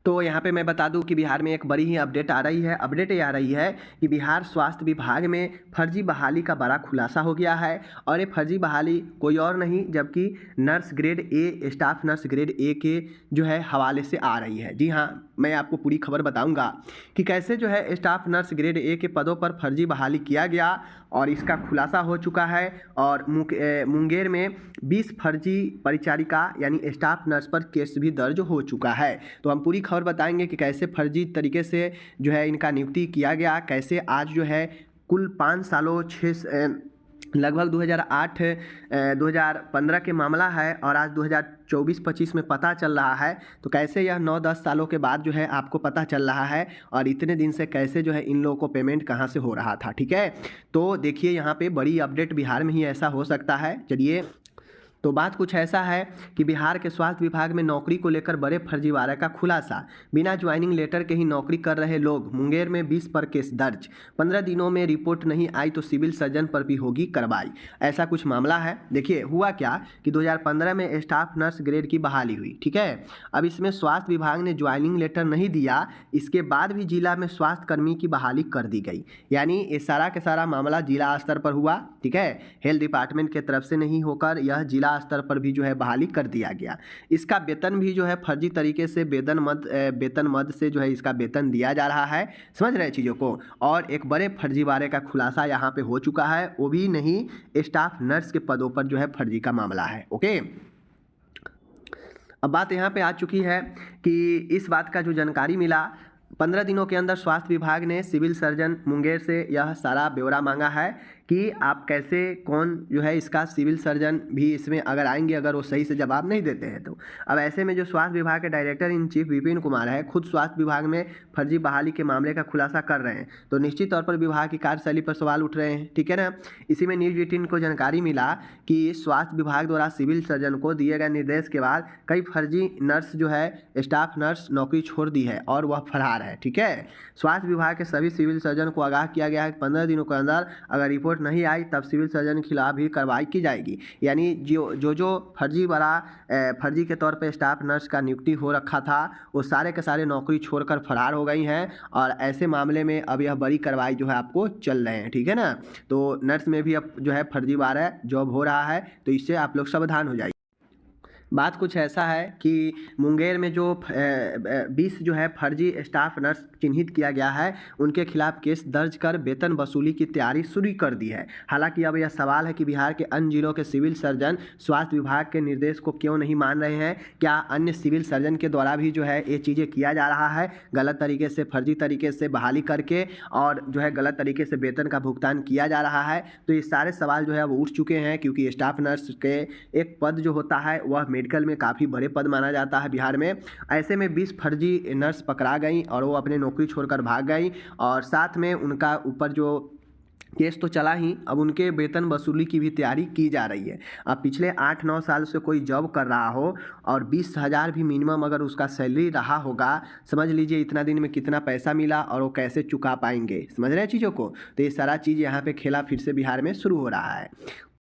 तो यहाँ पे मैं बता दूं कि बिहार में एक बड़ी ही अपडेट आ रही है। अपडेट ये आ रही है कि बिहार स्वास्थ्य विभाग में फर्जी बहाली का बड़ा खुलासा हो गया है। और ये फर्जी बहाली कोई और नहीं जबकि nurse grade A, staff nurse grade A के जो है हवाले से आ रही है। जी हाँ, मैं आपको पूरी खबर बताऊंगा कि कैसे जो है स्टाफ नर्स ग्रेड ए के पदों पर फर्जी बहाली किया गया और इसका खुलासा हो चुका है। और मुंगेर में 20 फर्जी परिचारिका यानी स्टाफ नर्स पर केस भी दर्ज हो चुका है। तो हम पूरी खबर बताएंगे कि कैसे फर्जी तरीके से जो है इनका नियुक्ति किया गया, कैसे आज जो है कुल 5 सालों लगभग 2008 2015 के मामला है और आज 2024-25 में पता चल रहा है। तो कैसे यह 9-10 सालों के बाद जो है आपको पता चल रहा है और इतने दिन से कैसे जो है इन लोगों को पेमेंट कहाँ से हो रहा था। ठीक है, तो देखिए यहाँ पे बड़ी अपडेट बिहार में ही ऐसा हो सकता है। चलिए, तो बात कुछ ऐसा है कि बिहार के स्वास्थ्य विभाग में नौकरी को लेकर बड़े फर्जीवाड़े का खुलासा। बिना ज्वाइनिंग लेटर के ही नौकरी कर रहे लोग, मुंगेर में 20 पर केस दर्ज। 15 दिनों में रिपोर्ट नहीं आई तो सिविल सर्जन पर भी होगी कार्रवाई, ऐसा कुछ मामला है। देखिए हुआ क्या कि 2015 में स्टाफ नर्स ग्रेड की बहाली हुई। ठीक है, अब इसमें स्वास्थ्य विभाग ने ज्वाइनिंग लेटर नहीं दिया, इसके बाद भी जिला में स्वास्थ्य कर्मी की बहाली कर दी गई। यानी ये सारा के सारा मामला जिला स्तर पर हुआ। ठीक है, हेल्थ डिपार्टमेंट की तरफ से नहीं होकर यह जिला स्तर पर भी जो है बहाली कर दिया गया। इसका वेतन भी जो है फर्जी तरीके से वेतन मद से जो है इसका वेतन दिया जा रहा है। समझ रहे हैं चीज़ों को। और एक बड़े फर्जीवाड़े का खुलासा यहाँ पे हो चुका है, वो भी नहीं स्टाफ नर्स के पदों पर जो है फर्जी का मामला है। ओके, अब बात यहाँ पे आ चुकी है कि इस बात का जो जानकारी मिला, 15 दिनों के अंदर स्वास्थ्य विभाग ने सिविल सर्जन मुंगेर से यह सारा ब्यौरा मांगा है कि आप कैसे कौन जो है इसका सिविल सर्जन भी इसमें अगर आएंगे, अगर वो सही से जवाब नहीं देते हैं तो। अब ऐसे में जो स्वास्थ्य विभाग के director in chief Vipin Kumar है, खुद स्वास्थ्य विभाग में फर्जी बहाली के मामले का खुलासा कर रहे हैं। तो निश्चित तौर पर विभाग की कार्यशैली पर सवाल उठ रहे हैं। ठीक है ना। इसी में न्यूज़ 18 को जानकारी मिला कि स्वास्थ्य विभाग द्वारा सिविल सर्जन को दिए गए निर्देश के बाद कई फर्जी नर्स जो है स्टाफ नर्स नौकरी छोड़ दी है और वह फरार है। ठीक है, स्वास्थ्य विभाग के सभी सिविल सर्जन को आगाह किया गया है कि 15 दिनों के अंदर अगर रिपोर्ट नहीं आई तब सिविल सर्जन के खिलाफ भी कार्रवाई की जाएगी। यानी जो फर्जी के तौर पे स्टाफ नर्स का नियुक्ति हो रखा था वो सारे के सारे नौकरी छोड़कर फरार हो गई हैं और ऐसे मामले में अब यह बड़ी कार्रवाई जो है आपको चल रहे हैं। ठीक है ना। तो नर्स में भी अब जो है फर्जीवाड़ा जॉब हो रहा है, तो इससे आप लोग सावधान हो जाइए। बात कुछ ऐसा है कि मुंगेर में जो 20 जो है फर्जी स्टाफ नर्स चिन्हित किया गया है उनके खिलाफ केस दर्ज कर वेतन वसूली की तैयारी शुरू कर दी है। हालांकि अब यह सवाल है कि बिहार के अन्य जिलों के सिविल सर्जन स्वास्थ्य विभाग के निर्देश को क्यों नहीं मान रहे हैं। क्या अन्य सिविल सर्जन के द्वारा भी जो है ये चीज़ें किया जा रहा है, गलत तरीके से फर्जी तरीके से बहाली करके और जो है गलत तरीके से वेतन का भुगतान किया जा रहा है। तो ये सारे सवाल जो है वो उठ चुके हैं, क्योंकि स्टाफ नर्स के एक पद जो होता है वह मेडिकल में काफ़ी बड़े पद माना जाता है बिहार में। ऐसे में 20 फर्जी नर्स पकड़ा गई और वो अपने नौकरी छोड़कर भाग गई और साथ में उनका ऊपर जो केस तो चला ही, अब उनके वेतन वसूली की भी तैयारी की जा रही है। अब पिछले 8-9 साल से कोई जॉब कर रहा हो और 20,000 भी मिनिमम अगर उसका सैलरी रहा होगा, समझ लीजिए इतना दिन में कितना पैसा मिला और वो कैसे चुका पाएंगे। समझ रहे हैं चीज़ों को। तो ये सारा चीज़ यहाँ पे खेला फिर से बिहार में शुरू हो रहा है।